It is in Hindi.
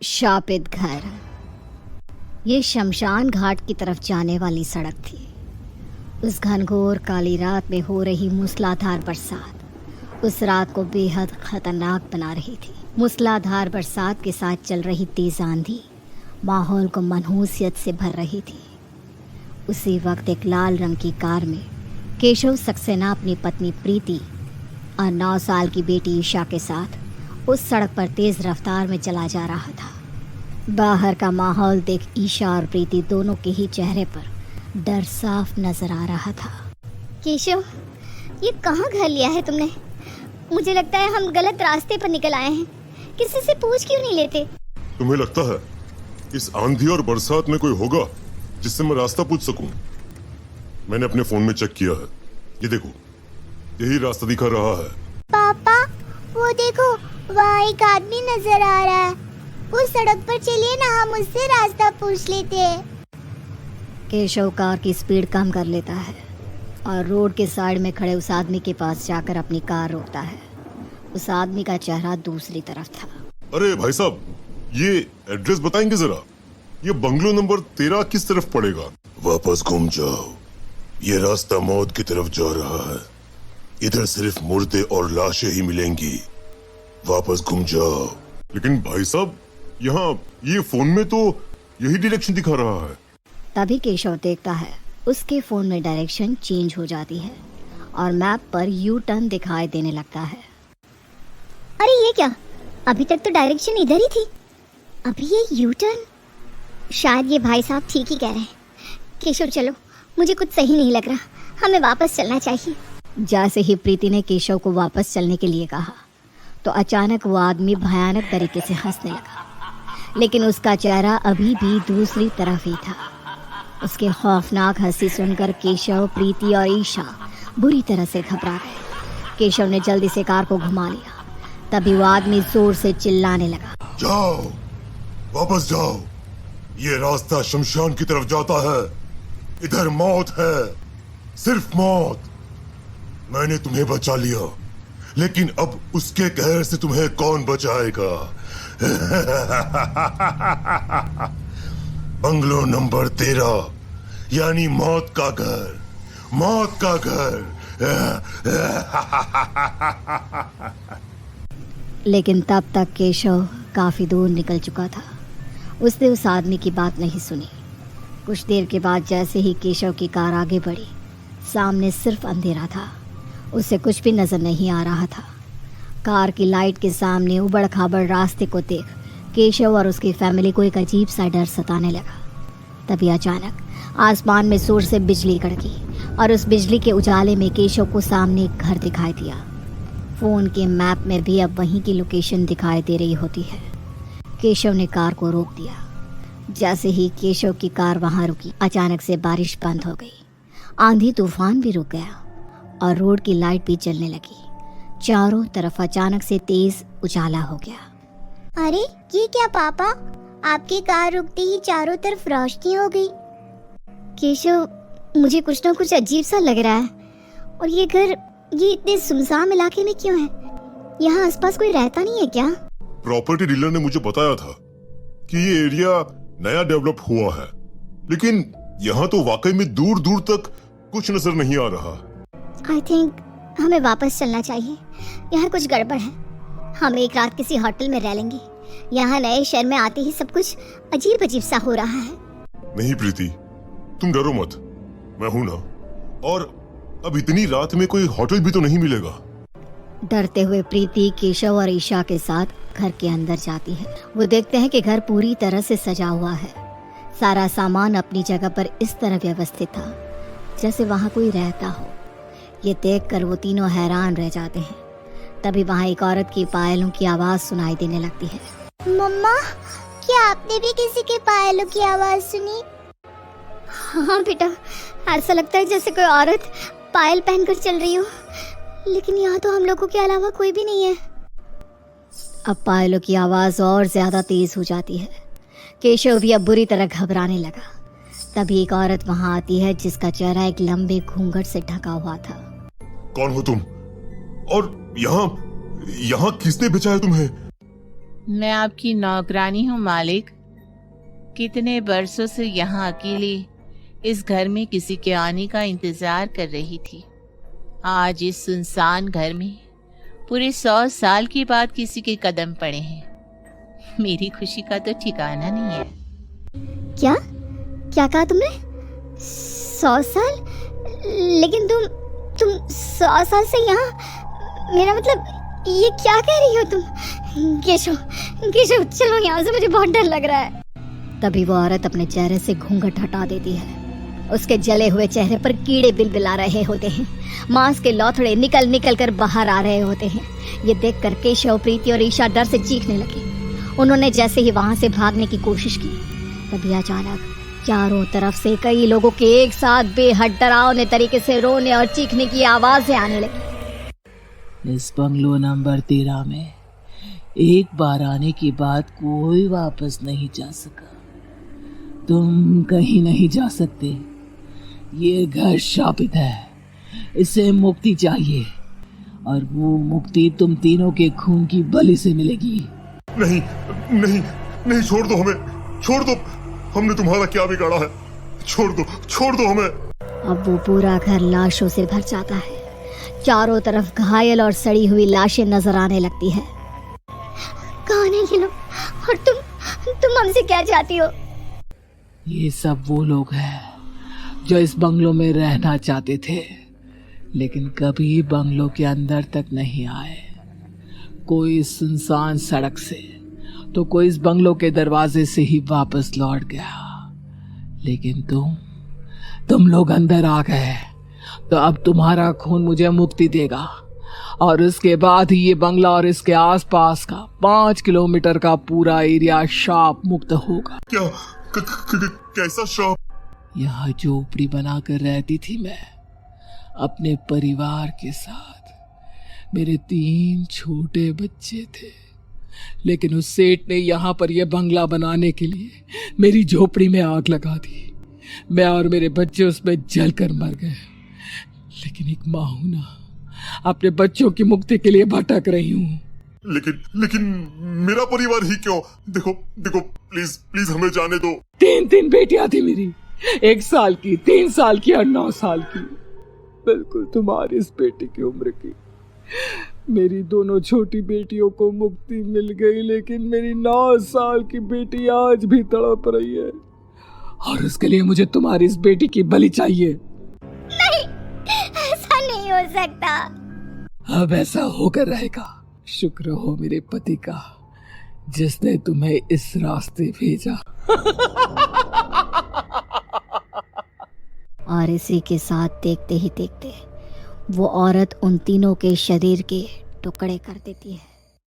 शापित घर। ये शमशान घाट की तरफ जाने वाली सड़क थी। उस घनघोर काली रात में हो रही मूसलाधार बरसात उस रात को बेहद खतरनाक बना रही थी। मूसलाधार बरसात के साथ चल रही तेज आंधी माहौल को मनहूसियत से भर रही थी। उसी वक्त एक लाल रंग की कार में केशव सक्सेना अपनी पत्नी प्रीति और 9 साल की बेटी ईशा के साथ उस सड़क पर तेज रफ्तार में चला जा रहा था। बाहर का माहौल देख ईशा और प्रीति दोनों के ही चेहरे पर डर साफ नजर आ रहा था। केशव, ये कहाँ घर लिया है तुमने? मुझे लगता है हम गलत रास्ते पर निकल आए हैं। किसी से पूछ क्यों नहीं लेते? तुम्हें लगता है इस आंधी और बरसात में कोई होगा जिससे मैं रास्ता पूछ सकूं? मैंने अपने फोन में चेक किया है। ये देखो, यही रास्ता दिखा रहा है। पापा, वो देखो, वहाँ एक आदमी नजर आ रहा है। उस सड़क पर चलिए ना, हम उससे रास्ता पूछ लेते हैं। केशव कार की स्पीड कम कर लेता है और रोड के साइड में खड़े उस आदमी के पास जाकर अपनी कार रोकता है। उस आदमी का चेहरा दूसरी तरफ था। अरे भाई साहब, ये एड्रेस बताएंगे जरा? ये बंगलो नंबर 13 किस तरफ पड़ेगा? वापस घूम जाओ, ये रास्ता मौत की तरफ जा रहा है। इधर सिर्फ मुर्दे और लाशें ही मिलेंगी। वापस घूम जाओ। लेकिन भाई साहब, यहाँ ये फोन में तो यही डायरेक्शन दिखा रहा है। तभी केशव देखता है उसके फोन में डायरेक्शन चेंज हो जाती है और मैप पर यू टर्न दिखाई देने लगता है। अरे ये क्या? अभी तक तो डायरेक्शन इधर ही थी, अभी ये यू टर्न। शायद ये भाई साहब ठीक ही कह रहे हैं। केशव चलो, मुझे कुछ सही नहीं लग रहा, हमें वापस चलना चाहिए। जैसे ही प्रीति ने केशव को वापस चलने के लिए कहा तो अचानक वो आदमी भयानक तरीके से हंसने लगा, लेकिन उसका चेहरा अभी भी दूसरी तरफ ही था। उसके खौफनाक हंसी सुनकर केशव, प्रीति और ईशा बुरी तरह से घबरा गए। केशव ने जल्दी से कार को घुमा लिया। तभी वो आदमी जोर से चिल्लाने लगा, जाओ, वापस जाओ, ये रास्ता शमशान की तरफ जाता है। इधर मौत है, सिर्फ मौत। मैंने तुम्हें बचा लिया, लेकिन अब उसके कहर से तुम्हें कौन बचाएगा? बंगलो नंबर 13 यानी मौत का घर, मौत का घर। लेकिन तब तक केशव काफी दूर निकल चुका था। उसने उस आदमी की बात नहीं सुनी। कुछ देर के बाद जैसे ही केशव की कार आगे बढ़ी, सामने सिर्फ अंधेरा था। उसे कुछ भी नजर नहीं आ रहा था। कार की लाइट के सामने उबड़ खाबड़ रास्ते को देख केशव और उसकी फैमिली को एक अजीब सा डर सताने लगा। तभी अचानक आसमान में जोर से बिजली कड़की और उस बिजली के उजाले में केशव को सामने एक घर दिखाई दिया। फोन के मैप में भी अब वहीं की लोकेशन दिखाई दे रही होती है। केशव ने कार को रोक दिया। जैसे ही केशव की कार वहां रुकी, अचानक से बारिश बंद हो गई। आंधी तूफान भी रुक गया और रोड की लाइट भी जलने लगी। चारों तरफ अचानक से तेज उजाला हो गया। अरे ये क्या पापा, आपकी कार रुकते ही चारों तरफ रोशनी हो गई। केशव, मुझे कुछ ना कुछ अजीब सा लग रहा है। और ये घर, ये इतने सुनसान इलाके में क्यों है? यहाँ आसपास कोई रहता नहीं है क्या? प्रॉपर्टी डीलर ने मुझे बताया था कि ये एरिया नया डेवलप हुआ है, लेकिन यहाँ तो वाकई में दूर दूर तक कुछ नजर नहीं आ रहा। आई थिंक हमें वापस चलना चाहिए। यहाँ कुछ गड़बड़ है। हम एक रात किसी होटल में रह लेंगे। यहाँ नए शहर में आते ही सब कुछ अजीब अजीब सा हो रहा है। नहीं प्रीति, तुम डरो मत, मैं हूं ना। और अब इतनी रात में कोई होटल भी तो नहीं मिलेगा। डरते हुए प्रीति केशव और ईशा के साथ घर के अंदर जाती है। वो देखते हैं कि घर पूरी तरह से सजा हुआ है। सारा सामान अपनी जगह पर इस तरह व्यवस्थित था जैसे वहाँ कोई रहता हो। ये देखकर वो तीनों हैरान रह जाते हैं। तभी वहाँ एक औरत की पायलों की आवाज सुनाई देने लगती है। मम्मा, क्या आपने भी किसी के पायलों की आवाज सुनी? हाँ बेटा, ऐसा लगता है जैसे कोई औरत पायल पहनकर चल रही हो, लेकिन यहाँ तो हम लोगों के अलावा कोई भी नहीं है। अब पायलों की आवाज और ज्यादा तेज हो जाती है। केशव भी अब बुरी तरह घबराने लगा। तभी एक औरत वहां आती है जिसका चेहरा एक लंबे घूंघट से ढका हुआ था। कौन हो तुम? और यहाँ किसने बेचा है तुम्हें? मैं आपकी नौकरानी हूँ मालिक। कितने बरसों से यहाँ अकेले इस घर में किसी के आने का इंतजार कर रही थी। आज इस सुनसान घर में पूरे 100 साल के बाद किसी के कदम पड़े हैं। मेरी खुशी का तो ठिकाना नहीं है। क्या क्या कहा तुमने? 100 साल? लेकिन तुम 100 साल से यहाँ, मेरा मतलब ये क्या कह रही हो तुम? केशव चलो यहाँ से, मुझे बहुत डर लग रहा है। तभी वो औरत अपने चेहरे से घूंघट हटा देती है। उसके जले हुए चेहरे पर कीड़े बिलबिला रहे होते हैं, मांस के लौथड़े निकल निकल कर बाहर आ रहे होते हैं। ये देखकर केशव, प्रीति और ईशा डर से चीखने लगे। उन्होंने जैसे ही वहां से भागने की कोशिश की, तभी अचानक चारों तरफ से कई लोगों के एक साथ बेहद डरावने तरीके से रोने और चीखने की आवाजें आने लगी। इस बंगलो नंबर 13 में एक बार आने के बाद कोई वापस नहीं जा सका। तुम कहीं नहीं जा सकते। ये घर शापित है, इसे मुक्ति चाहिए, और वो मुक्ति तुम तीनों के खून की बलि से मिलेगी। नहीं नहीं नहीं, छोड़ दो हमें, छोड़ दो। हमने तुम्हारा क्या बिगाड़ा है? छोड़ दो हमें। अब वो पूरा घर लाशों से भर जाता है। चारों तरफ घायल और सड़ी हुई लाशें नजर आने लगती है। कौन है ये लोग, और तुम हमसे क्या चाहती हो? ये सब वो लोग हैं जो इस बंगलों में रहना चाहते थे, लेकिन कभी बंगलों के अंदर तक नहीं आए। कोई इस सुनसान सड़क से, तो कोई इस बंगलों के दरवाजे से ही वापस लौट गया। लेकिन तुम लोग अंदर आ गए, तो अब तुम्हारा खून मुझे मुक्ति देगा, और उसके बाद ही ये बंगला और इसके आसपास का 5 किलोमीटर का पूरा एरिया शाप मुक्त होगा। क्या कैसा श्राप? यहाँ झोपड़ी बनाकर रहती थी मैं अपने परिवार के साथ। मेरे 3 छोटे बच्चे थे, लेकिन उस सेठ ने यहाँ पर यह बंगला बनाने के लिए मेरी झोपड़ी में आग लगा दी। मैं और मेरे बच्चे उसमें जलकर मर गए। लेकिन एक माँ हूं ना, अपने बच्चों की मुक्ति के लिए भटक रही हूँ। लेकिन मेरा परिवार ही क्यों? देखो प्लीज हमें जाने दो। 3 बेटियां थी मेरी, 1 साल की, 3 साल की और 9 साल की, बिल्कुल तुम्हारी इस बेटी की उम्र की। मेरी दोनों छोटी बेटियों को मुक्ति मिल गई, लेकिन मेरी 9 साल की बेटी आज भी तड़प रही है, और उसके लिए मुझे तुम्हारी इस बेटी की बलि चाहिए। नहीं, ऐसा नहीं हो सकता। अब ऐसा होकर रहेगा। शुक्र हो मेरे पति का, जिसने तुम्हें इस रास्ते भेजा। और इसी के साथ देखते ही देखते वो औरत उन तीनों के शरीर के टुकड़े कर देती है।